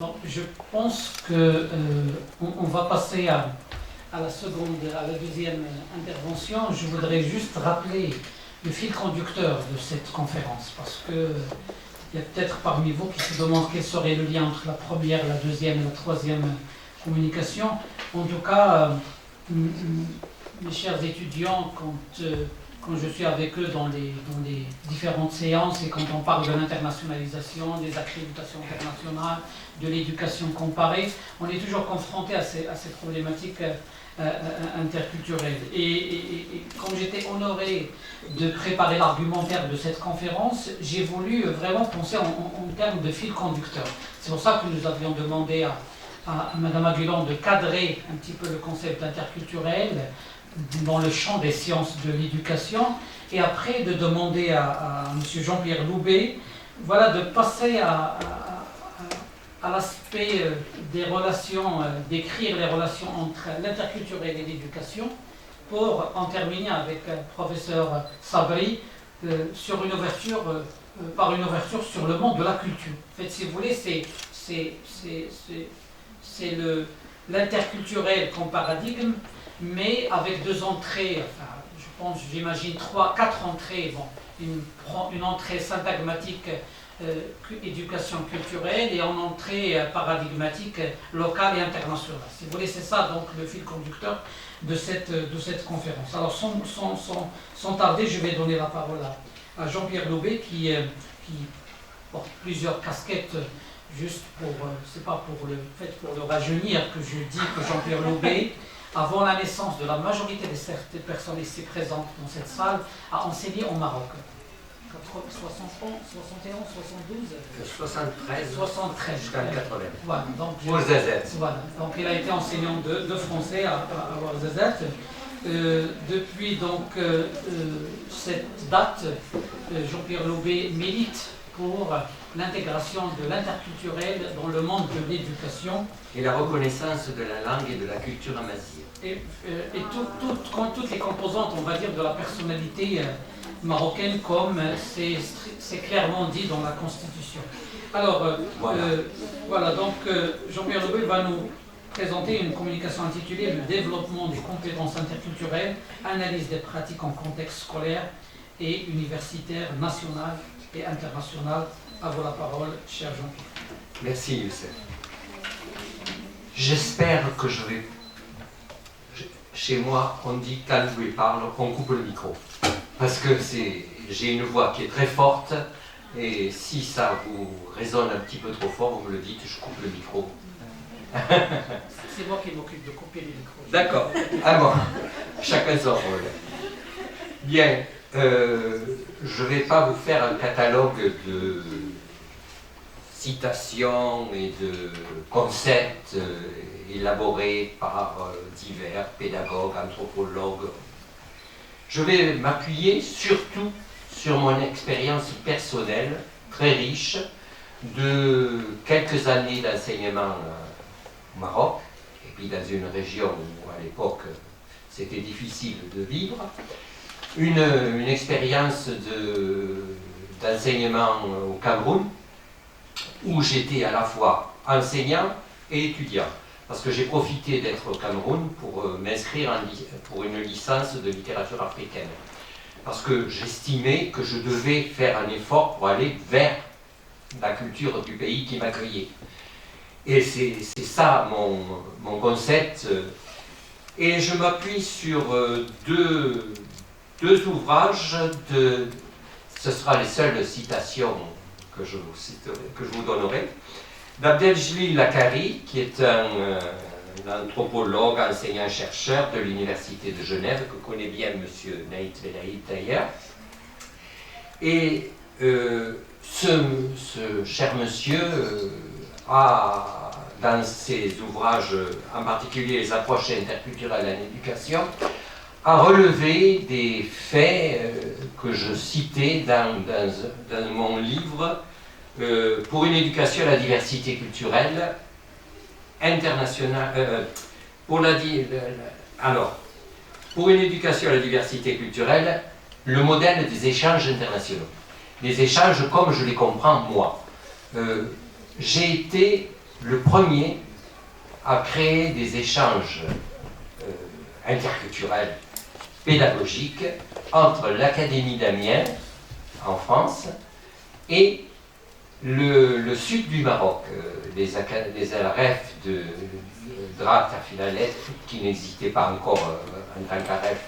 Bon, je pense que on va passer à la deuxième intervention. Je voudrais juste rappeler le fil conducteur de cette conférence, parce que il y a peut-être parmi vous qui se demandent quel serait le lien entre la première, la deuxième et la troisième communication. En tout cas, mes chers étudiants, quand je suis avec eux dans les différentes séances et quand on parle de l'internationalisation, des accréditations internationales, de l'éducation comparée, on est toujours confronté à ces problématiques interculturelles. Et comme j'étais honoré de préparer l'argumentaire de cette conférence, j'ai voulu vraiment penser en termes de fil conducteur. C'est pour ça que nous avions demandé à Mme Aguilon de cadrer un petit peu le concept interculturel dans le champ des sciences de l'éducation, et après de demander à M. Jean-Pierre Loubet, voilà, de passer à l'aspect des relations, d'écrire les relations entre l'interculturel et l'éducation, pour en terminer avec le professeur Sabri sur une ouverture, par une ouverture sur le monde de la culture. En fait, si vous voulez, c'est l'interculturel comme paradigme, mais avec deux entrées, enfin, je pense, j'imagine 4 entrées. Bon, une entrée syntagmatique, éducation culturelle, et en entrée paradigmatique, locale et internationale. Si vous voulez, c'est ça donc le fil conducteur de cette conférence. Alors sans tarder, je vais donner la parole à Jean-Pierre Loubet qui porte plusieurs casquettes. Juste pour, c'est pas pour le rajeunir que je dis que Jean-Pierre Loubet, avant la naissance de la majorité des personnes ici présentes dans cette salle, a enseigné au Maroc. 71, 72 73 jusqu'en 80. Voilà, donc, pour ZZ. Voilà, donc il a été enseignant de français à ZZ. Depuis donc cette date, Jean-Pierre Loubet milite pour l'intégration de l'interculturel dans le monde de l'éducation. Et la reconnaissance de la langue et de la culture amazigh. Et toutes les composantes, on va dire, de la personnalité marocaine, comme c'est clairement dit dans la Constitution. Alors, voilà, donc Jean-Pierre Loubet va nous présenter une communication intitulée « Le développement des compétences interculturelles, analyse des pratiques en contexte scolaire et universitaire national et international ». À vous la parole, cher Jean-Pierre. Merci, Youssef. J'espère que je vais... Chez moi, on dit quand Louis parle, on coupe le micro. Parce que j'ai une voix qui est très forte, et si ça vous résonne un petit peu trop fort, vous me le dites, je coupe le micro. C'est moi qui m'occupe de couper les micros. D'accord. Ah bon, chacun son rôle. Bien, je ne vais pas vous faire un catalogue de citations et de concepts élaborés par divers pédagogues, anthropologues. Je vais m'appuyer surtout sur mon expérience personnelle, très riche, de quelques années d'enseignement au Maroc, et puis dans une région où à l'époque c'était difficile de vivre, une expérience d'enseignement au Cameroun, où j'étais à la fois enseignant et étudiant, parce que j'ai profité d'être au Cameroun pour m'inscrire pour une licence de littérature africaine, parce que j'estimais que je devais faire un effort pour aller vers la culture du pays qui m'accueillait. Et c'est ça mon concept. Et je m'appuie sur deux ouvrages, ce sera les seules citations que je vous donnerai, d'Abdeljelil Lakari, qui est un anthropologue, enseignant-chercheur de l'Université de Genève, que connaît bien M. Naït Belaïd d'ailleurs. Et ce cher monsieur a, dans ses ouvrages, en particulier les approches interculturelles en éducation, a relevé des faits que je citais dans mon livre pour une éducation à la diversité culturelle internationale. Pour une éducation à la diversité culturelle, le modèle des échanges internationaux. Des échanges comme je les comprends moi. J'ai été le premier à créer des échanges interculturels pédagogiques entre l'Académie d'Amiens, en France, et le sud du Maroc, les ARF de Drat à Filalet, qui n'existaient pas encore en tant qu'ARF,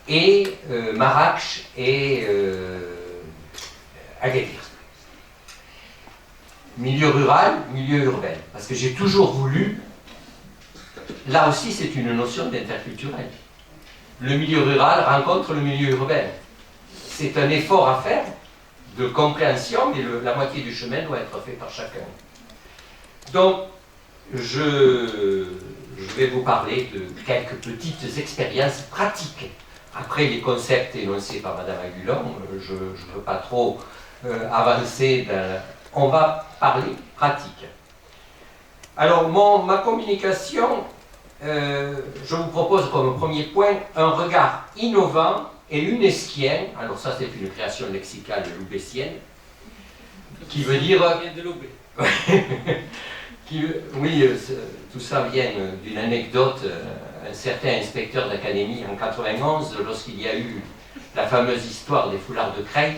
et Marrakech et Agadir. Milieu rural, milieu urbain. Parce que j'ai toujours voulu, là aussi c'est une notion d'interculturel. Le milieu rural rencontre le milieu urbain. C'est un effort à faire de compréhension, mais la moitié du chemin doit être fait par chacun. Donc, je vais vous parler de quelques petites expériences pratiques. Après les concepts énoncés par Madame Agulon, je ne veux pas trop avancer. On va parler pratique. Alors, ma communication, je vous propose comme premier point un regard innovant et unesquien. Alors ça, c'est une création lexicale loubétienne, qui veut dire... de Loubet. Oui, tout ça vient d'une anecdote. Un certain inspecteur d'académie en 91, lorsqu'il y a eu la fameuse histoire des foulards de Creil,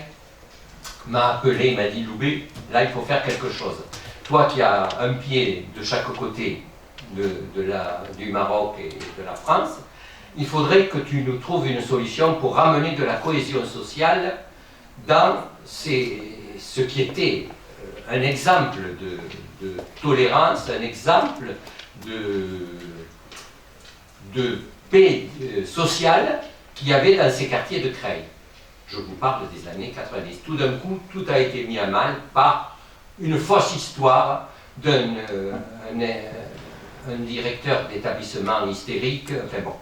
m'a appelé, m'a dit: Loubet, là il faut faire quelque chose. Toi qui as un pied de chaque côté du Maroc et de la France, il faudrait que tu nous trouves une solution pour ramener de la cohésion sociale dans ce qui était un exemple de tolérance, un exemple de paix sociale qu'il y avait dans ces quartiers de Creil. Je vous parle des années 90. Tout d'un coup, tout a été mis à mal par une fausse histoire d'un directeur d'établissement hystérique. Enfin bon,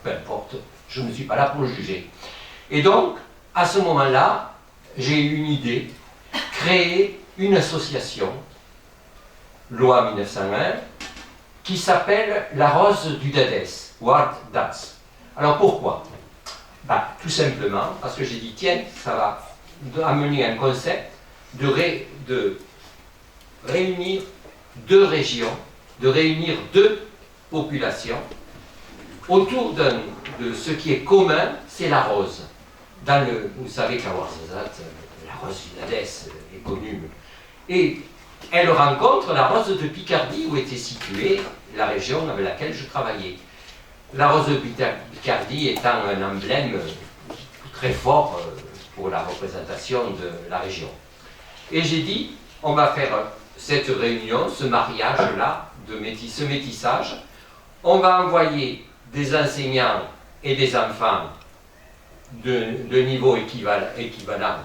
peu importe, je ne suis pas là pour le juger. Et donc, à ce moment-là, j'ai eu une idée, créer une association, loi 1901, qui s'appelle la Rose du Dadès, Wild Dance. Alors pourquoi? Tout simplement parce que j'ai dit, tiens, ça va amener un concept de réunir deux régions, de réunir deux populations autour de ce qui est commun, c'est la rose. Vous savez qu'à Ouarzazate, la rose du Dadès est connue. Et elle rencontre la rose de Picardie, où était située la région avec laquelle je travaillais. La rose de Picardie étant un emblème très fort pour la représentation de la région. Et j'ai dit, on va faire cette réunion, ce mariage-là, ce métissage. On va envoyer des enseignants et des enfants de niveau équivalent,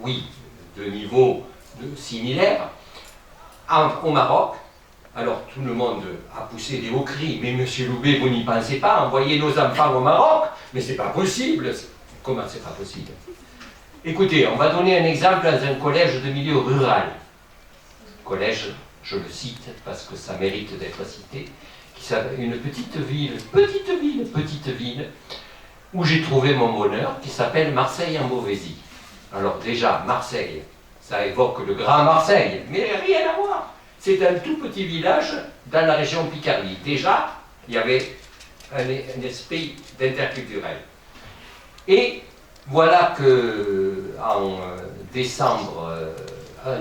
oui, de niveau similaire, au Maroc. Alors tout le monde a poussé des hauts cris, mais monsieur Loubet, vous n'y pensez pas, envoyer nos enfants au Maroc? Mais c'est pas possible. Comment c'est pas possible? Écoutez, on va donner un exemple dans un collège de milieu rural. Collège, je le cite parce que ça mérite d'être cité, qui s'appelle une petite ville, où j'ai trouvé mon bonheur, qui s'appelle Marseille en Beauvaisis. Alors déjà, Marseille, ça évoque le Grand Marseille, mais rien à voir. C'est un tout petit village dans la région Picardie. Déjà, il y avait un esprit d'interculturel. Et voilà que en décembre, en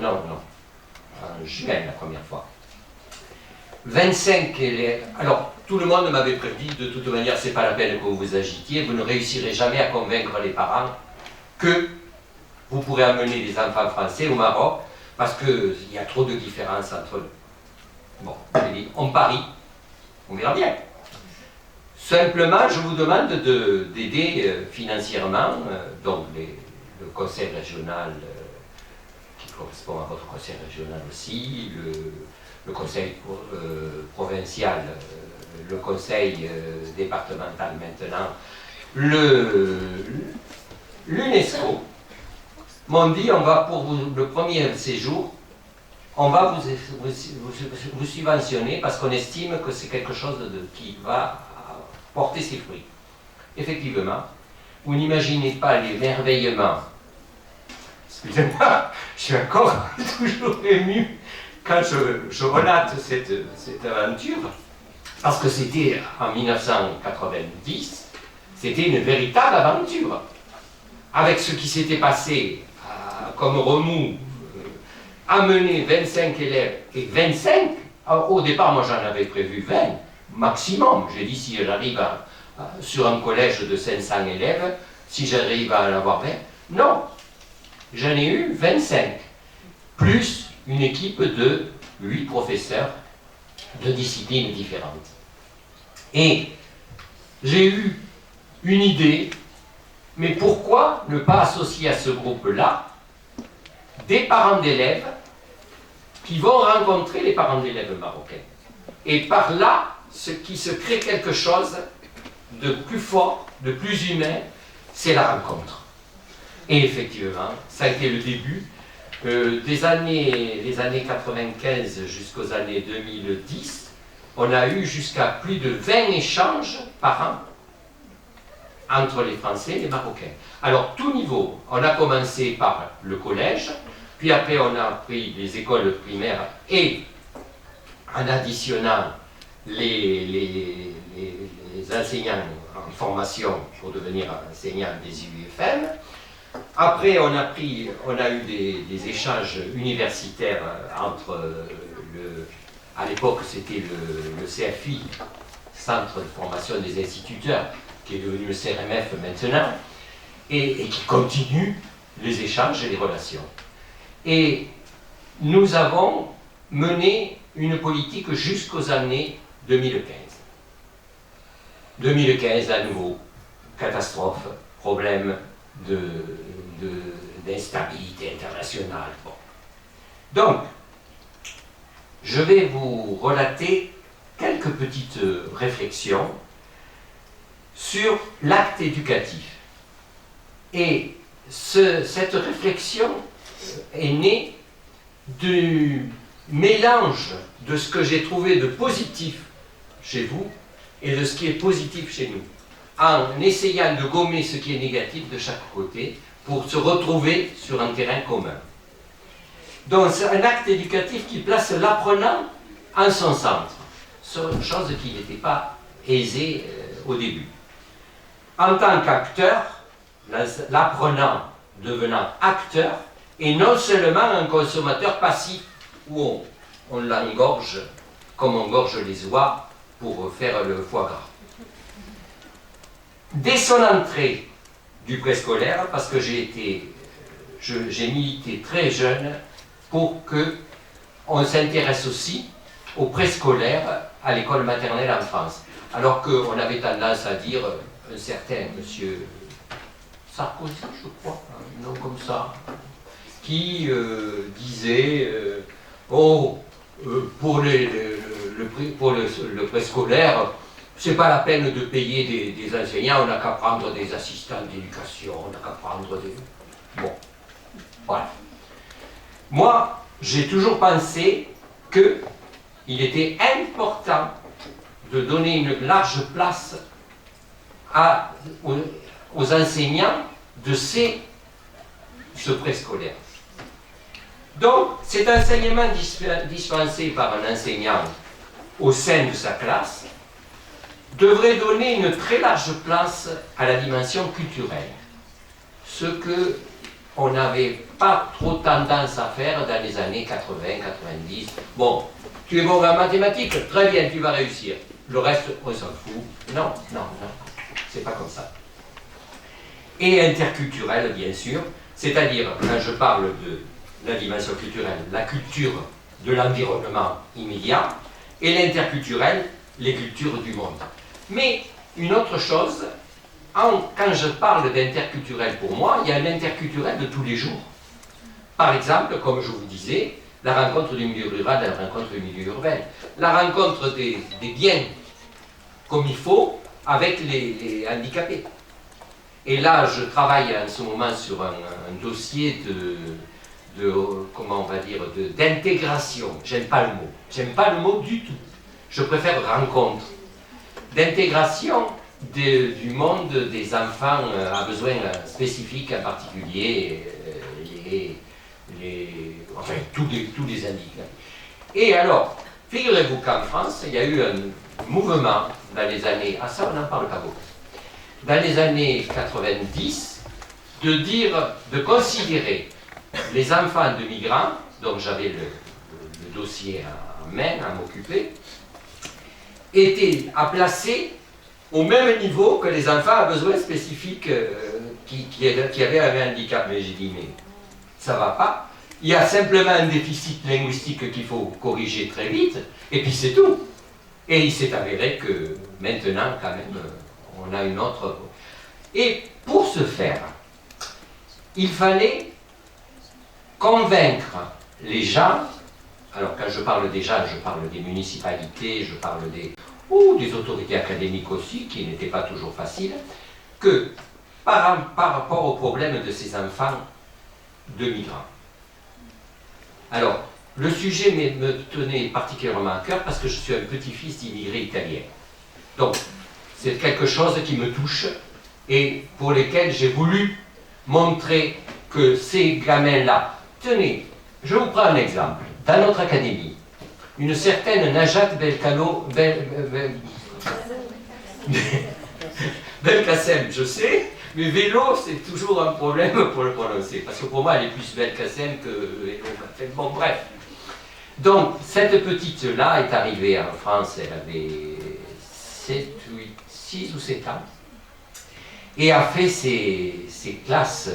juin la première fois, 25 élèves. Alors, tout le monde m'avait prédit, de toute manière, c'est pas la peine que vous vous agitiez, vous ne réussirez jamais à convaincre les parents que vous pourrez amener les enfants français au Maroc, parce qu'il y a trop de différences entre eux. Bon, j'ai dit, on parie, on verra bien. Simplement, je vous demande d'aider financièrement, donc le conseil régional, qui correspond à votre conseil régional aussi, le conseil provincial, le conseil départemental maintenant, l'UNESCO, m'ont dit, on va pour vous, le premier séjour, on va vous subventionner parce qu'on estime que c'est quelque chose qui va porter ses fruits. Effectivement, vous n'imaginez pas l'émerveillement. Excusez-moi, je suis encore toujours ému quand je relate cette aventure, parce que c'était en 1990, c'était une véritable aventure. Avec ce qui s'était passé comme remous, amener 25 élèves, et 25, au départ moi j'en avais prévu 20, maximum. J'ai dit si j'arrive sur un collège de 500 élèves, si j'arrive à en avoir 20, non, j'en ai eu 25, plus une équipe de 8 professeurs de disciplines différentes. Et j'ai eu une idée, mais pourquoi ne pas associer à ce groupe-là des parents d'élèves qui vont rencontrer les parents d'élèves marocains. Et par là, qui se crée quelque chose de plus fort, de plus humain, c'est la rencontre. Et effectivement, ça a été le début. Les années 95 jusqu'aux années 2010, on a eu jusqu'à plus de 20 échanges par an entre les Français et les Marocains. Alors, tout niveau. On a commencé par le collège, puis après on a pris les écoles primaires et en additionnant les enseignants en formation pour devenir enseignants des UFM. Après, on a eu des échanges universitaires entre à l'époque c'était le CFI, Centre de formation des instituteurs, qui est devenu le CRMF maintenant, et qui continue les échanges et les relations. Et nous avons mené une politique jusqu'aux années 2015. 2015, à nouveau, catastrophe, problème d'instabilité internationale. Bon. Donc, je vais vous relater quelques petites réflexions sur l'acte éducatif. Et cette réflexion est née du mélange de ce que j'ai trouvé de positif chez vous et de ce qui est positif chez nous, en essayant de gommer ce qui est négatif de chaque côté pour se retrouver sur un terrain commun. Donc c'est un acte éducatif qui place l'apprenant en son centre, chose qui n'était pas aisée au début. En tant qu'acteur, l'apprenant devenant acteur, et non seulement un consommateur passif où on l'engorge comme on gorge les oies pour faire le foie gras. Dès son entrée du préscolaire, parce que j'ai milité très jeune pour qu'on s'intéresse aussi au préscolaire à l'école maternelle en France. Alors qu'on avait tendance à dire, un certain monsieur Sarkozy, je crois, un nom comme ça, qui disait pour le préscolaire, c'est pas la peine de payer des enseignants, on n'a qu'à prendre des assistants d'éducation, on n'a qu'à prendre des... Bon, voilà. Moi, j'ai toujours pensé qu'il était important de donner une large place aux enseignants de ce préscolaire. Donc, cet enseignement dispensé par un enseignant au sein de sa classe devrait donner une très large place à la dimension culturelle. Ce que on n'avait pas trop tendance à faire dans les années 80, 90. Bon, tu es bon en mathématiques, très bien, tu vas réussir. Le reste, on s'en fout. Non, c'est pas comme ça. Et interculturel, bien sûr, c'est-à-dire, quand je parle de la dimension culturelle, la culture de l'environnement immédiat, et l'interculturel, les cultures du monde. Mais une autre chose, quand je parle d'interculturel pour moi, il y a un interculturel de tous les jours. Par exemple, comme je vous disais, la rencontre du milieu rural et la rencontre du milieu urbain. La rencontre des biens comme il faut avec les handicapés. Et là, je travaille en ce moment sur un dossier comment on va dire, d'intégration. J'aime pas le mot du tout. Je préfère rencontre. D'intégration du monde des enfants à besoins spécifiques, en particulier enfin tous les handicapés. Et alors, figurez-vous qu'en France, il y a eu un mouvement dans les années, ah ça on n'en parle pas beaucoup, dans les années 90, de considérer les enfants de migrants, donc j'avais le dossier en main à m'occuper, étaient à placer au même niveau que les enfants à besoins spécifiques qui avaient un handicap. Mais j'ai dit, mais ça va pas. Il y a simplement un déficit linguistique qu'il faut corriger très vite, et puis c'est tout. Et il s'est avéré que maintenant, quand même, on a une autre... Et pour ce faire, il fallait convaincre les gens, alors quand je parle des gens, je parle des municipalités, je parle des autorités académiques aussi, qui n'étaient pas toujours faciles, que par rapport au problème de ces enfants de migrants. Alors, le sujet me tenait particulièrement à cœur parce que je suis un petit-fils d'immigrés italiens. Donc, c'est quelque chose qui me touche et pour lesquels j'ai voulu montrer que ces gamins-là... Tenez, je vous prends un exemple. Dans notre académie, une certaine Najat Belkacem, je sais, mais vélo, c'est toujours un problème pour le prononcer. Parce que pour moi, elle est plus Belkacem que vélo. Bon, bref. Donc, cette petite-là est arrivée en France, elle avait 6 ou 7 ans, et a fait ses classes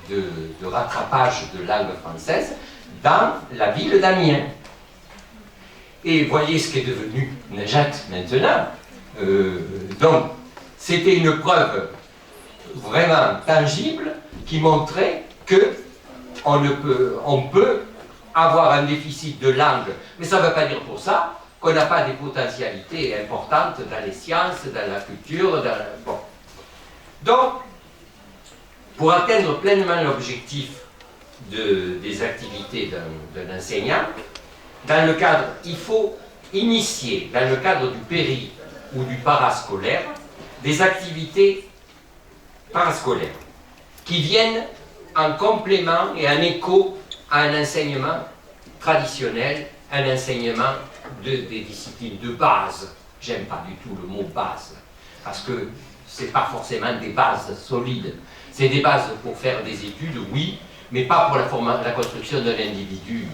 de rattrapage de langue française dans la ville d'Amiens. Et voyez ce qu'est devenu Najat maintenant. Donc, c'était une preuve vraiment tangible qui montrait que on peut avoir un déficit de langue, mais ça ne veut pas dire pour ça qu'on n'a pas des potentialités importantes dans les sciences, dans la culture, bon. Donc, pour atteindre pleinement l'objectif des activités d'un enseignant, dans le cadre, il faut initier, dans le cadre du péri ou du parascolaire, des activités parascolaires qui viennent en complément et en écho à un enseignement traditionnel, un enseignement des disciplines de base. J'aime pas du tout le mot base, parce que c'est pas forcément des bases solides. C'est des bases pour faire des études, oui, mais pas pour la construction d'un individu,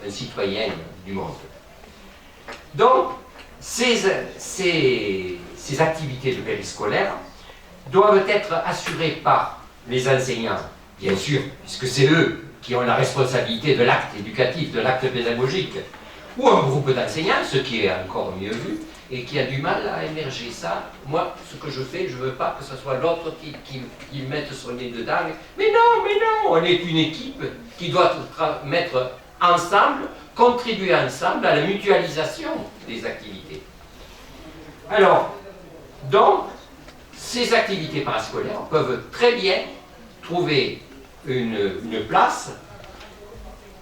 un citoyen du monde. Donc, ces activités de périscolaire doivent être assurées par les enseignants, bien sûr, puisque c'est eux qui ont la responsabilité de l'acte éducatif, de l'acte pédagogique, ou un groupe d'enseignants, ce qui est encore mieux vu, et qui a du mal à émerger ça. Moi, ce que je fais, je ne veux pas que ce soit l'autre qui mette son nez dedans. Mais non, on est une équipe qui doit mettre ensemble, contribuer ensemble à la mutualisation des activités. Alors, donc, ces activités parascolaires peuvent très bien trouver une place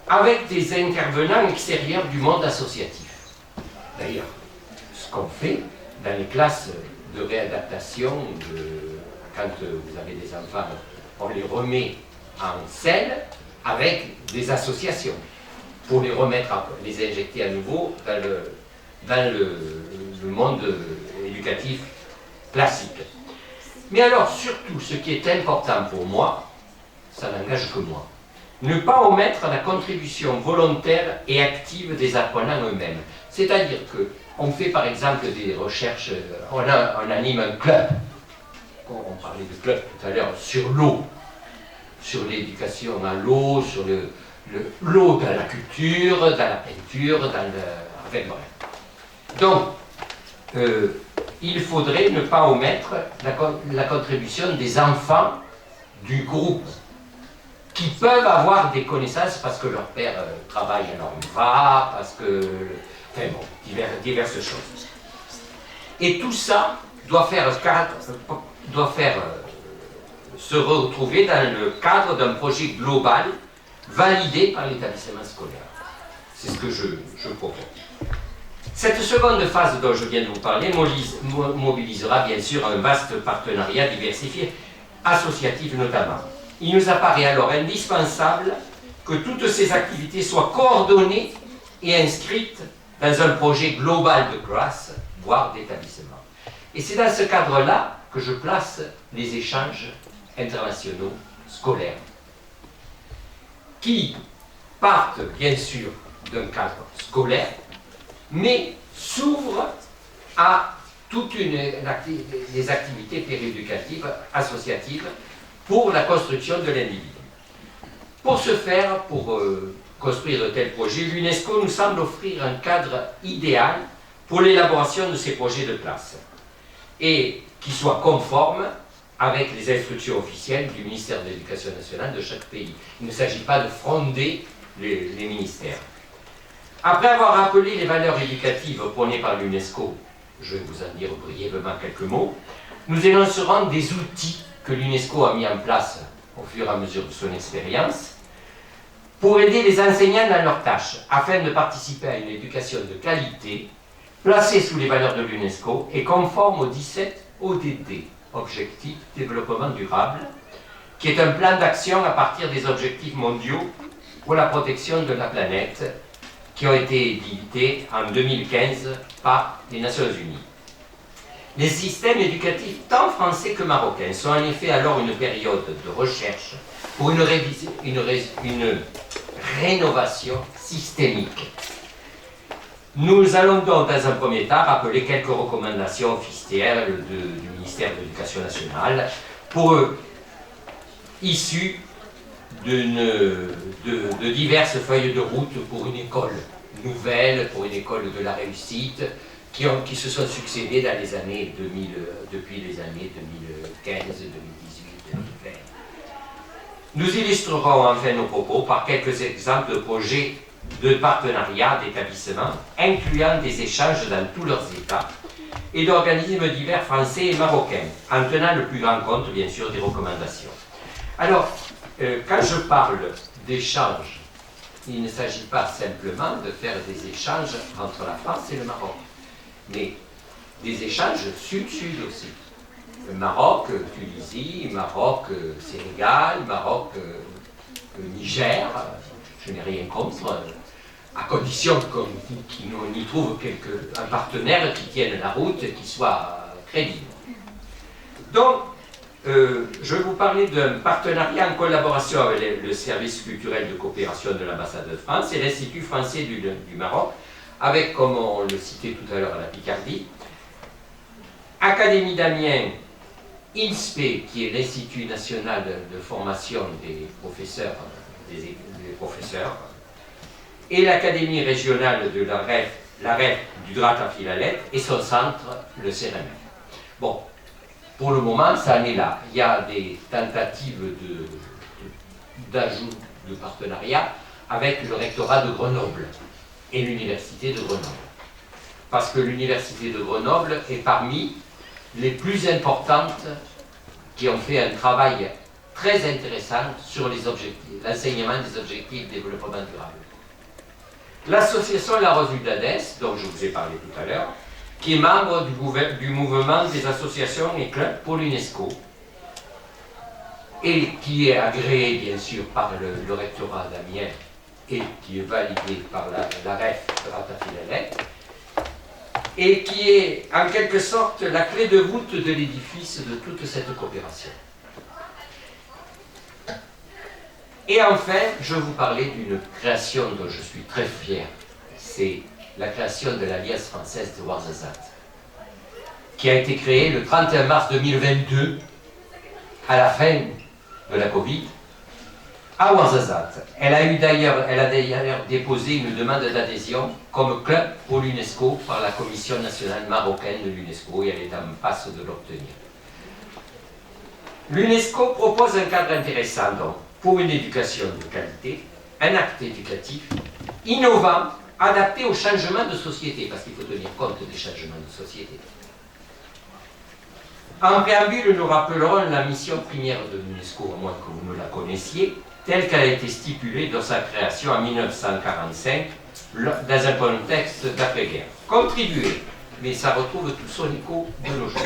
avec des intervenants extérieurs du monde associatif. D'ailleurs, ce qu'on fait dans les classes de réadaptation, quand vous avez des enfants, on les remet en scène avec des associations pour les remettre, les injecter à nouveau dans le monde éducatif classique. Mais alors, surtout, ce qui est important pour moi, ça n'engage que moi, ne pas omettre la contribution volontaire et active des apprenants eux-mêmes. C'est-à-dire qu'on fait par exemple des recherches, on anime un club, on parlait de club tout à l'heure, sur l'eau, sur l'éducation à l'eau, sur l'eau dans la culture, dans la peinture, enfin bref. Donc, il faudrait ne pas omettre la contribution des enfants du groupe, qui peuvent avoir des connaissances parce que leur père travaille à l'ONVA, parce que... Enfin bon, diverses choses. Et tout ça doit se retrouver dans le cadre d'un projet global validé par l'établissement scolaire. C'est ce que je propose. Cette seconde phase dont je viens de vous parler mobilisera bien sûr un vaste partenariat diversifié, associatif notamment. Il nous apparaît alors indispensable que toutes ces activités soient coordonnées et inscrite dans un projet global de classe, voire d'établissement. Et c'est dans ce cadre-là que je place les échanges internationaux scolaires, qui partent bien sûr d'un cadre scolaire, mais s'ouvrent à toutes les activités péréducatives, associatives, pour la construction de l'individu. Pour ce faire, pour construire de tels projets, l'UNESCO nous semble offrir un cadre idéal pour l'élaboration de ces projets de classe et qui soit conforme avec les instructions officielles du ministère de l'Éducation nationale de chaque pays. Il ne s'agit pas de fronder les ministères. Après avoir rappelé les valeurs éducatives prônées par l'UNESCO, je vais vous en dire brièvement quelques mots, nous énoncerons des outils que l'UNESCO a mis en place au fur et à mesure de son expérience pour aider les enseignants dans leurs tâches, afin de participer à une éducation de qualité, placée sous les valeurs de l'UNESCO et conforme aux 17 ODD, Objectifs Développement Durable, qui est un plan d'action à partir des objectifs mondiaux pour la protection de la planète, qui ont été édités en 2015 par les Nations Unies. Les systèmes éducatifs, tant français que marocains, sont en effet alors une période de recherche pour une rénovation systémique. Nous allons donc dans un premier temps rappeler quelques recommandations officielles du ministère de l'Éducation nationale issues de diverses feuilles de route pour une école nouvelle, pour une école de la réussite, qui se sont succédées dans les années 2000, depuis les années 2015, 2018, 2020. Nous illustrerons enfin nos propos par quelques exemples de projets de partenariat d'établissements, incluant des échanges dans tous leurs états, et d'organismes divers français et marocains, en tenant le plus grand compte, bien sûr, des recommandations. Alors, quand je parle d'échanges, il ne s'agit pas simplement de faire des échanges entre la France et le Maroc, mais des échanges sud-sud aussi. Maroc, Tunisie, Maroc, Sénégal, Maroc, Niger, je n'ai rien contre, à condition qu'on y trouve un partenaire qui tienne la route, qui soit crédible. Donc, je vais vous parler d'un partenariat en collaboration avec le service culturel de coopération de l'ambassade de France et l'Institut français du Maroc, avec, comme on le citait tout à l'heure, la Picardie, Académie d'Amiens, INSPE, qui est l'Institut national de formation des professeurs, et l'Académie régionale de la REF du Grat à Philalette, et son centre, le CRMF. Bon, pour le moment, ça en est là. Il y a des tentatives d'ajout de partenariat avec le rectorat de Grenoble et l'université de Grenoble. Parce que l'université de Grenoble est parmi les plus importantes qui ont fait un travail très intéressant sur les objectifs, l'enseignement des objectifs de développement durable. L'association La Revue d'Adès, dont je vous ai parlé tout à l'heure, qui est membre du mouvement des associations et clubs pour l'UNESCO, et qui est agréé bien sûr par le rectorat d'Amiens et qui est validé par la REF de Ratafilelec, et qui est en quelque sorte la clé de voûte de l'édifice de toute cette coopération. Et enfin, je vais vous parler d'une création dont je suis très fier. C'est la création de l'Alliance française de Ouarzazate, qui a été créée le 31 mars 2022, à la fin de la Covid, à Ouarzazate. Elle a d'ailleurs déposé une demande d'adhésion comme club pour l'UNESCO par la Commission nationale marocaine de l'UNESCO, et elle est en passe de l'obtenir. L'UNESCO propose un cadre intéressant donc, pour une éducation de qualité, un acte éducatif innovant, adapté aux changements de société, parce qu'il faut tenir compte des changements de société. En préambule, nous rappellerons la mission première de l'UNESCO, à moins que vous ne la connaissiez, telle qu'elle a été stipulée dans sa création en 1945, dans un contexte d'après-guerre. Contribuer, mais ça retrouve tout son écho de nos jours,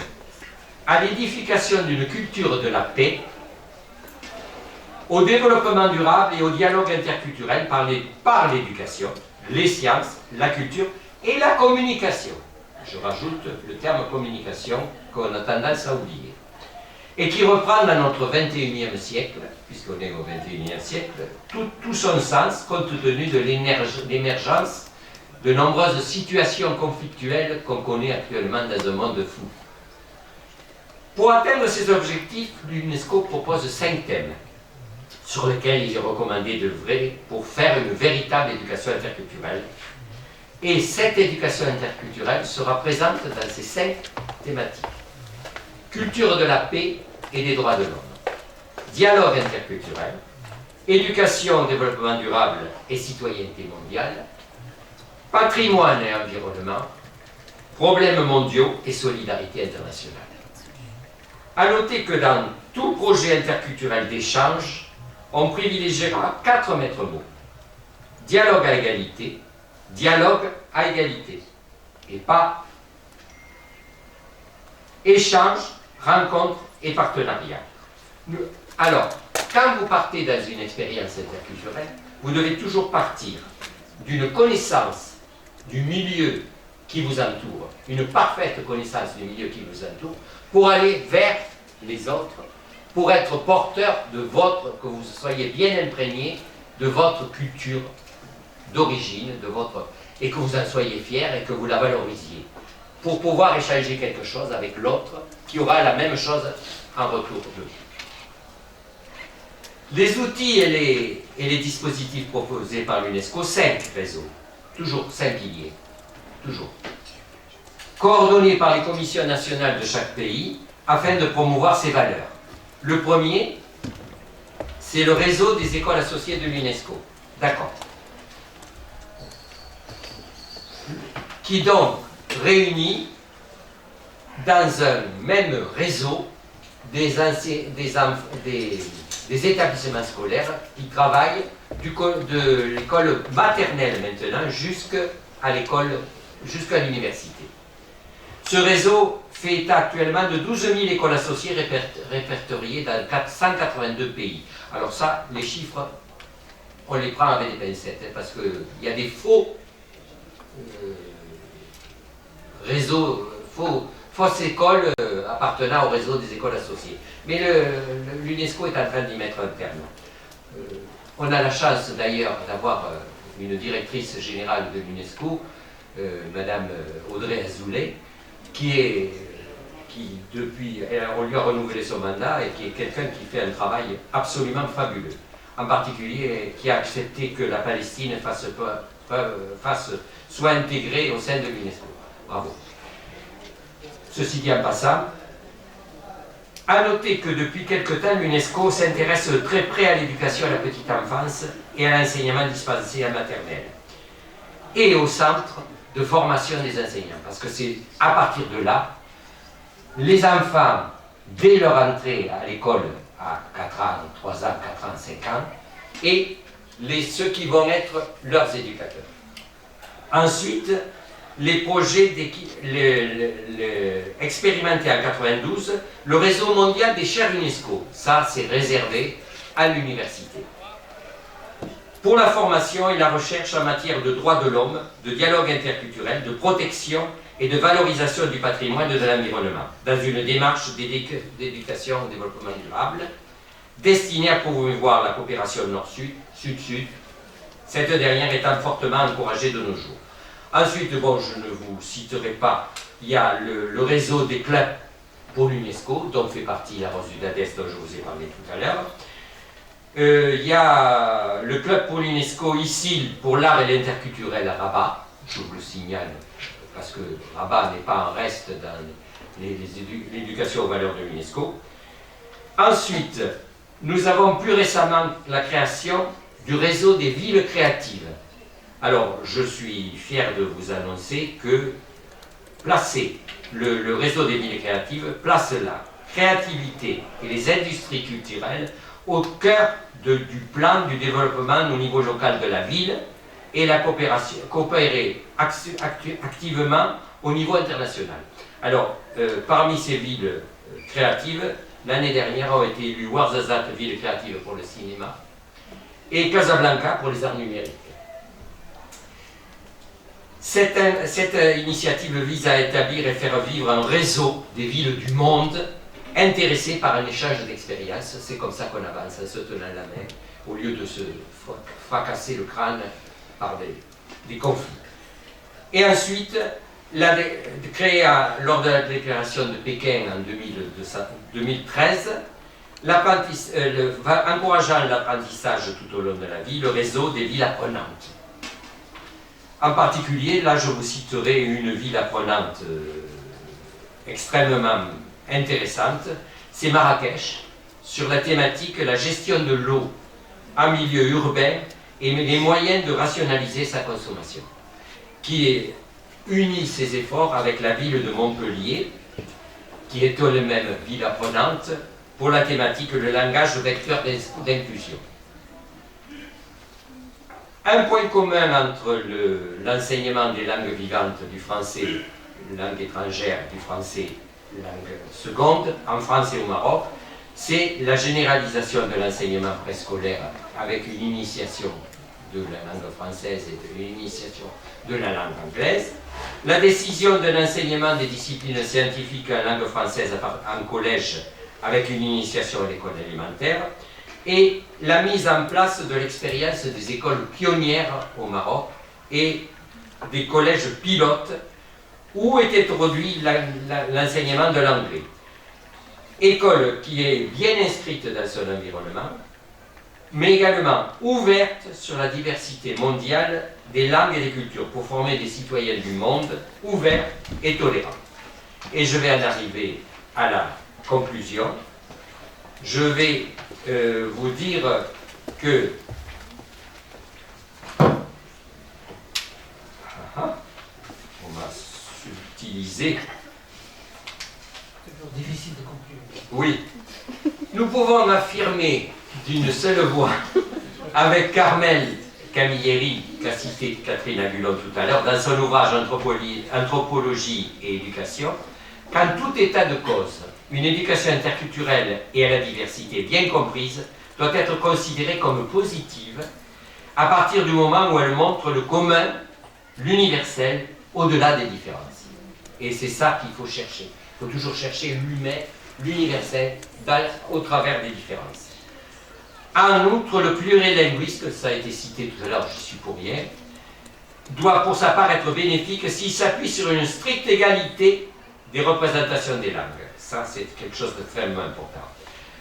à l'édification d'une culture de la paix, au développement durable et au dialogue interculturel par l'éducation, les sciences, la culture et la communication. Je rajoute le terme communication qu'on a tendance à oublier. Et qui reprend dans notre 21e siècle, puisqu'on est au 21e siècle, tout son sens compte tenu de l'émergence de nombreuses situations conflictuelles qu'on connaît actuellement dans un monde fou. Pour atteindre ces objectifs, l'UNESCO propose 5 thèmes sur lesquels il est recommandé d'œuvrer pour faire une véritable éducation interculturelle. Et cette éducation interculturelle sera présente dans ces 5 thématiques. Culture de la paix et des droits de l'homme, dialogue interculturel, éducation, développement durable et citoyenneté mondiale, patrimoine et environnement, problèmes mondiaux et solidarité internationale. À noter que dans tout projet interculturel d'échange, on privilégiera 4 maîtres mots. Dialogue à égalité, dialogue à égalité, et pas échange, rencontre et partenariat. Alors, quand vous partez dans une expérience interculturelle, vous devez toujours partir d'une connaissance du milieu qui vous entoure, une parfaite connaissance du milieu qui vous entoure, pour aller vers les autres, pour être porteur de votre, que vous soyez bien imprégné de votre culture d'origine, et que vous en soyez fiers et que vous la valorisiez, pour pouvoir échanger quelque chose avec l'autre qui aura la même chose en retour de vous. Les outils et les dispositifs proposés par l'UNESCO, 5 réseaux, toujours 5 piliers, toujours, coordonnés par les commissions nationales de chaque pays afin de promouvoir ses valeurs. Le premier, c'est le réseau des écoles associées de l'UNESCO. D'accord. Qui donc réunit dans un même réseau des établissements scolaires qui travaillent de l'école maternelle maintenant jusqu'à l'université. Ce réseau fait état actuellement de 12 000 écoles associées répertoriées dans 182 pays. Alors ça, les chiffres, on les prend avec des pincettes, hein, parce qu'il y a des faux réseaux, fausses écoles appartenant au réseau des écoles associées. Mais l'UNESCO est en train d'y mettre un terme. On a la chance d'ailleurs d'avoir une directrice générale de l'UNESCO, Madame Audrey Azoulay, qui depuis, on lui a renouvelé son mandat et qui est quelqu'un qui fait un travail absolument fabuleux. En particulier, qui a accepté que la Palestine soit intégrée au sein de l'UNESCO. Bravo. Ceci dit en passant, à noter que depuis quelque temps, l'UNESCO s'intéresse très près à l'éducation à la petite enfance et à l'enseignement dispensé en maternelle, et au centre de formation des enseignants, parce que c'est à partir de là, les enfants, dès leur entrée à l'école, à 4 ans, 3 ans, 4 ans, 5 ans, et ceux qui vont être leurs éducateurs. Ensuite, les projets expérimentés en 92, le réseau mondial des chaires UNESCO, ça c'est réservé à l'université. Pour la formation et la recherche en matière de droits de l'homme, de dialogue interculturel, de protection et de valorisation du patrimoine et de l'environnement, dans une démarche d'éducation au développement durable, destinée à promouvoir la coopération Nord-Sud, Sud-Sud, cette dernière étant fortement encouragée de nos jours. Ensuite, bon, je ne vous citerai pas, il y a le réseau des clubs pour l'UNESCO, dont fait partie la Rose du Dadès, dont je vous ai parlé tout à l'heure. Il y a le club pour l'UNESCO ici, pour l'art et l'interculturel à Rabat, je vous le signale, parce que Rabat n'est pas un reste dans l'éducation aux valeurs de l'UNESCO. Ensuite, nous avons plus récemment la création du réseau des villes créatives. Alors, je suis fier de vous annoncer que placer le réseau des villes créatives place la créativité et les industries culturelles au cœur du plan du développement au niveau local de la ville et la coopérer activement au niveau international. Alors, parmi ces villes créatives, l'année dernière ont été élues Ouarzazate, ville créative pour le cinéma, et Casablanca pour les arts numériques. Cette initiative vise à établir et faire vivre un réseau des villes du monde intéressées par un échange d'expériences. C'est comme ça qu'on avance, en se tenant la main, au lieu de se fracasser le crâne par des conflits. Et ensuite, créé lors de la déclaration de Pékin en 2013, encourageant l'apprentissage tout au long de la vie, le réseau des villes apprenantes. En particulier, là je vous citerai une ville apprenante extrêmement intéressante, c'est Marrakech, sur la thématique la gestion de l'eau en milieu urbain et les moyens de rationaliser sa consommation, qui unit ses efforts avec la ville de Montpellier, qui est elle-même ville apprenante, pour la thématique le langage vecteur d'inclusion. Un point commun entre l'enseignement des langues vivantes du français, langue étrangère, du français, langue seconde, en France et au Maroc, c'est la généralisation de l'enseignement préscolaire avec une initiation de la langue française et de l'initiation de la langue anglaise, la décision de l'enseignement des disciplines scientifiques en langue française en collège avec une initiation à l'école élémentaire, et la mise en place de l'expérience des écoles pionnières au Maroc et des collèges pilotes où est introduit l'enseignement de l'anglais. École qui est bien inscrite dans son environnement, mais également ouverte sur la diversité mondiale des langues et des cultures pour former des citoyens du monde ouverts et tolérants. Et je vais en arriver à la conclusion. Je vais vous dire que on m'a subtilisé. Toujours difficile de conclure. Oui. Nous pouvons affirmer d'une seule voix, avec Carmel Camilleri, qu'a cité Catherine Agulon tout à l'heure, dans son ouvrage Anthropologie et éducation, qu'en tout état de cause, une éducation interculturelle et à la diversité bien comprise doit être considérée comme positive à partir du moment où elle montre le commun, l'universel, au-delà des différences. Et c'est ça qu'il faut chercher. Il faut toujours chercher l'humain, l'universel, au travers des différences. En outre, le plurilinguisme, ça a été cité tout à l'heure, je suis pour rien, doit pour sa part être bénéfique s'il s'appuie sur une stricte égalité des représentations des langues. Ça, c'est quelque chose d'extrêmement important.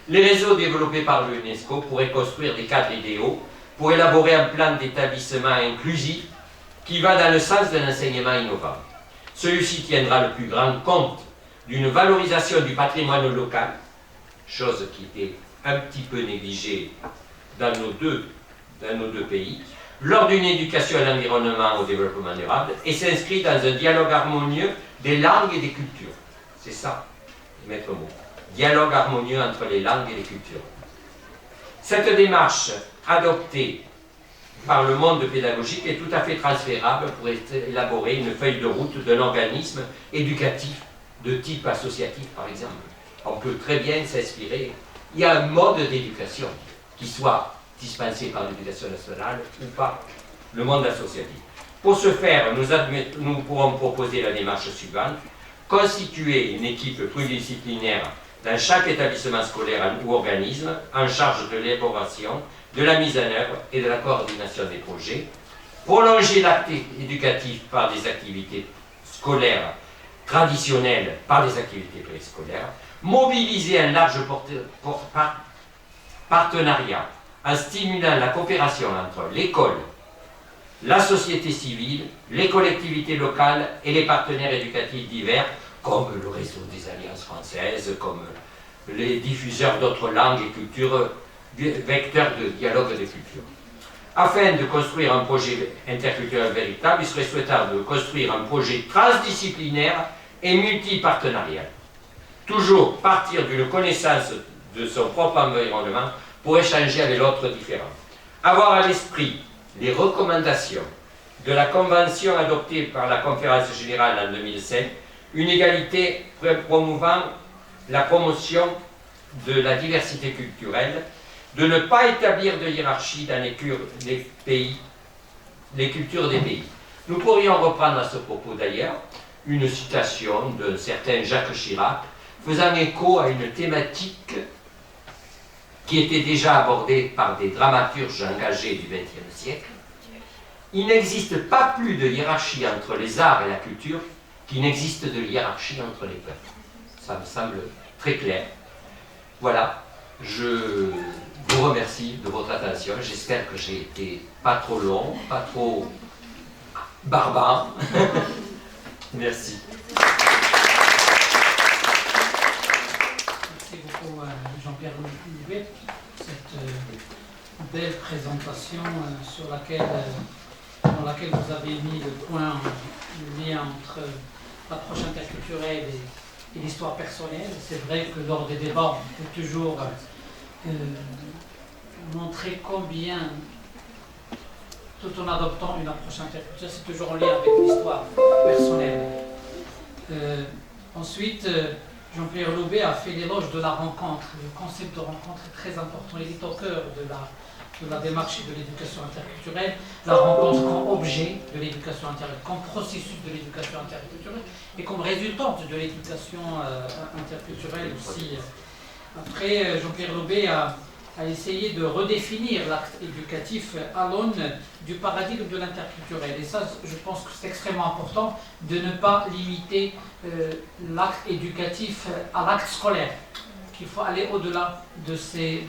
Les réseaux développés par l'UNESCO pourraient construire des cadres idéaux pour élaborer un plan d'établissement inclusif qui va dans le sens d'un enseignement innovant. Celui-ci tiendra le plus grand compte d'une valorisation du patrimoine local, chose qui était un petit peu négligée dans nos deux pays, lors d'une éducation à l'environnement au développement durable, et s'inscrit dans un dialogue harmonieux des langues et des cultures. C'est ça, maître mot. Dialogue harmonieux entre les langues et les cultures. Cette démarche adoptée par le monde pédagogique est tout à fait transférable pour élaborer une feuille de route d'un organisme éducatif de type associatif, par exemple. On peut très bien s'inspirer. Il y a un mode d'éducation qui soit dispensé par l'éducation nationale ou par le monde associatif. Pour ce faire, nous pourrons proposer la démarche suivante: constituer une équipe pluridisciplinaire dans chaque établissement scolaire ou organisme en charge de l'élaboration, de la mise en œuvre et de la coordination des projets, prolonger l'acte éducatif par des activités scolaires traditionnelles, par des activités préscolaires, mobiliser un large partenariat en stimulant la coopération entre l'école, la société civile, les collectivités locales et les partenaires éducatifs divers, comme le réseau des alliances françaises, comme les diffuseurs d'autres langues et cultures, vecteurs de dialogue des cultures. Afin de construire un projet interculturel véritable, il serait souhaitable de construire un projet transdisciplinaire et multipartenarial. Toujours partir d'une connaissance de son propre environnement pour échanger avec l'autre différent. Avoir à l'esprit les recommandations de la convention adoptée par la Conférence générale en 2005, une égalité promouvant la promotion de la diversité culturelle, de ne pas établir de hiérarchie dans les cultures des pays, Nous pourrions reprendre à ce propos d'ailleurs une citation d'un certain Jacques Chirac faisant écho à une thématique qui était déjà abordée par des dramaturges engagés du XXe siècle. Il n'existe pas plus de hiérarchie entre les arts et la culture qu'il n'existe de hiérarchie entre les peuples. Ça me semble très clair. Voilà, je vous remercie de votre attention. J'espère que j'ai été pas trop long, pas trop barbare. Merci. Merci beaucoup Jean-Pierre Loubet pour cette belle présentation dans laquelle vous avez mis le lien entre l'approche interculturelle et l'histoire personnelle. C'est vrai que lors des débats, on peut toujours montrer combien, tout en adoptant une approche interculturelle, c'est toujours en lien avec l'histoire personnelle. Ensuite, Jean-Pierre Loubet a fait l'éloge de la rencontre. Le concept de rencontre est très important. Il est au cœur de la démarche de l'éducation interculturelle. La rencontre comme objet de l'éducation interculturelle, comme processus de l'éducation interculturelle et comme résultante de l'éducation interculturelle aussi. Après, Jean-Pierre Loubet a essayé de redéfinir l'acte éducatif à l'aune du paradigme de l'interculturel. Et ça, je pense que c'est extrêmement important de ne pas limiter l'acte éducatif à l'acte scolaire, qu'il faut aller au-delà de ces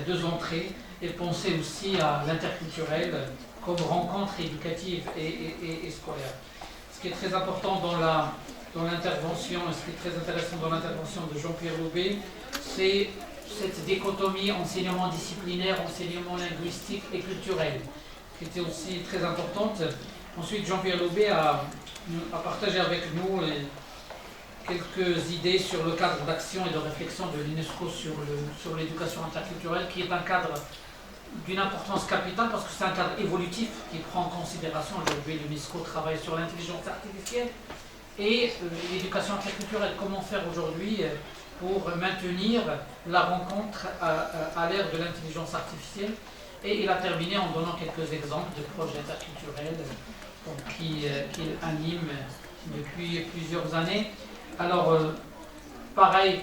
deux entrées et penser aussi à l'interculturel comme rencontre éducative et scolaire. Ce qui est très important dans l'intervention, ce qui est très intéressant dans l'intervention de Jean-Pierre Loubet, c'est cette dichotomie enseignement disciplinaire, enseignement linguistique et culturel, qui était aussi très importante. Ensuite, Jean-Pierre Loubet a partagé avec nous quelques idées sur le cadre d'action et de réflexion de l'UNESCO sur l'éducation interculturelle, qui est un cadre d'une importance capitale parce que c'est un cadre évolutif qui prend en considération, aujourd'hui l'UNESCO travaille sur l'intelligence artificielle et l'éducation interculturelle. Comment faire aujourd'hui pour maintenir la rencontre à l'ère de l'intelligence artificielle. Et il a terminé en donnant quelques exemples de projets interculturels qu'il anime depuis plusieurs années. Alors, pareil,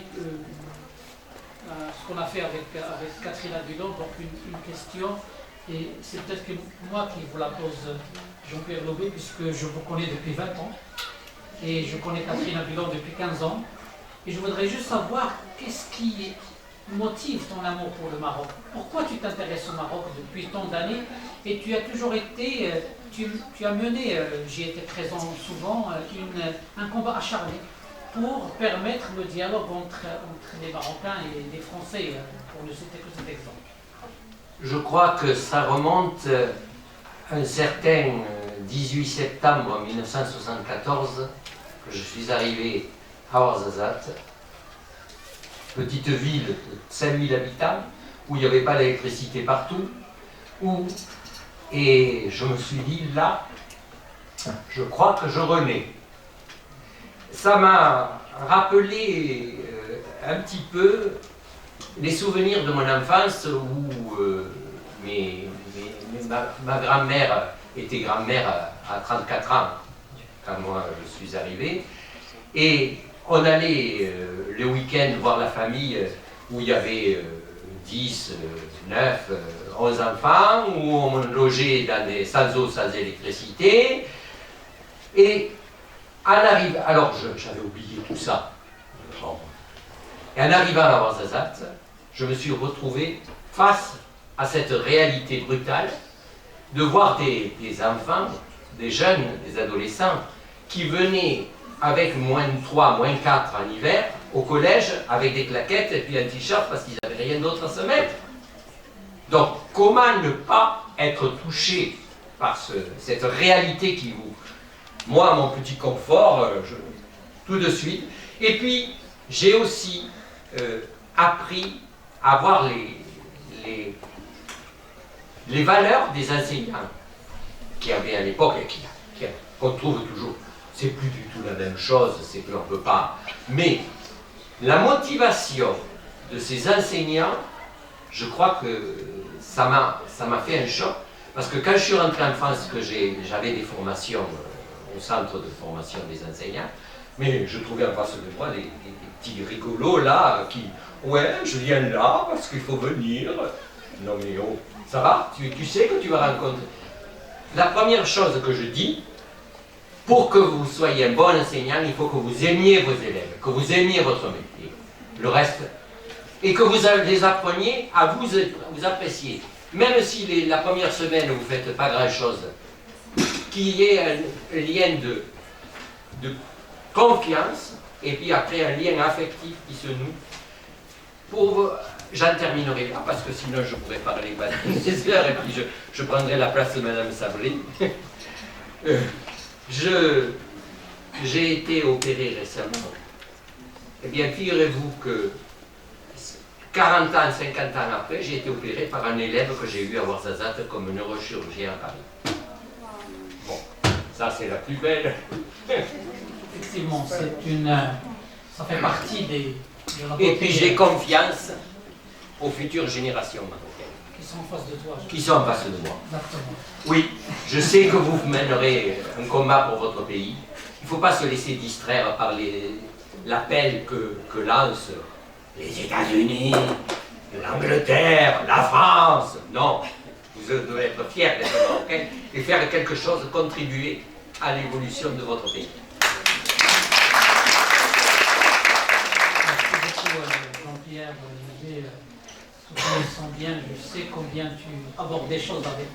ce qu'on a fait avec Catherine Abulon, donc une question, et c'est peut-être que moi qui vous la pose, Jean-Pierre Loubet, puisque je vous connais depuis 20 ans, et je connais Catherine Abulon depuis 15 ans. Et je voudrais juste savoir qu'est-ce qui motive ton amour pour le Maroc. Pourquoi tu t'intéresses au Maroc depuis tant d'années et tu as toujours été, tu as mené, j'y étais présent souvent, un combat acharné pour permettre le dialogue entre les Marocains et les Français, pour ne citer que cet exemple. Je crois que ça remonte à un certain 18 septembre 1974 que je suis arrivé à Ouarzazate, petite ville de 5000 habitants, où il n'y avait pas d'électricité partout, et je me suis dit, là, je crois que je renais. Ça m'a rappelé un petit peu les souvenirs de mon enfance où ma grand-mère était grand-mère à 34 ans, quand moi je suis arrivé, et on allait le week-end voir la famille où il y avait 10, 9, 11 enfants, où on logeait sans eau, sans électricité. Et alors j'avais oublié tout ça. Et en arrivant à Ouarzazate, je me suis retrouvé face à cette réalité brutale de voir des enfants, des jeunes, des adolescents qui venaient avec -3, -4 en hiver, au collège, avec des claquettes et puis un t-shirt parce qu'ils n'avaient rien d'autre à se mettre. Donc, comment ne pas être touché par cette réalité qui vous... Moi, mon petit confort, tout de suite. Et puis, j'ai aussi appris à voir les valeurs des enseignants qu'il y avait à l'époque et qu'on trouve toujours. C'est plus du tout la même chose, c'est que l'on ne peut pas. Mais la motivation de ces enseignants, je crois que ça m'a fait un choc. Parce que quand je suis rentré en France, que j'avais des formations au centre de formation des enseignants, mais je trouvais en face de moi des petits rigolos là qui, ouais, je viens là parce qu'il faut venir. Non mais oh, ça va, tu sais que tu vas rencontrer. La première chose que je dis, pour que vous soyez un bon enseignant, il faut que vous aimiez vos élèves, que vous aimiez votre métier. Le reste, et que vous les appreniez à vous apprécier. Même si la première semaine vous ne faites pas grand-chose, qu'il y ait un lien de confiance, et puis après un lien affectif qui se noue. J'en terminerai là, parce que sinon je pourrais parler pendant des heures, et puis je prendrai la place de Madame Sablé. J'ai été opéré récemment. Eh bien, figurez-vous que 40 ans, 50 ans après, j'ai été opéré par un élève que j'ai eu à Ouarzazate comme neurochirurgien à Paris. Bon, ça c'est la plus belle. Effectivement, ça fait partie des... Et puis j'ai confiance aux futures générations marocaines. Qui sont en face de toi. Qui sont en face de moi. Exactement. Oui, je sais que vous mènerez un combat pour votre pays. Il ne faut pas se laisser distraire par l'appel que lancent les États-Unis, l'Angleterre, la France. Non, vous devez être fiers d'être marocain et faire quelque chose, contribuer à l'évolution de votre pays. Jean-Pierre, soutenez bien, je sais combien tu abordes des choses avec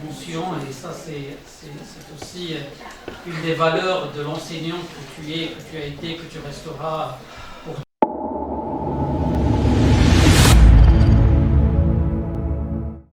émotion, et ça c'est aussi une des valeurs de l'enseignant que tu es, que tu as été, que tu resteras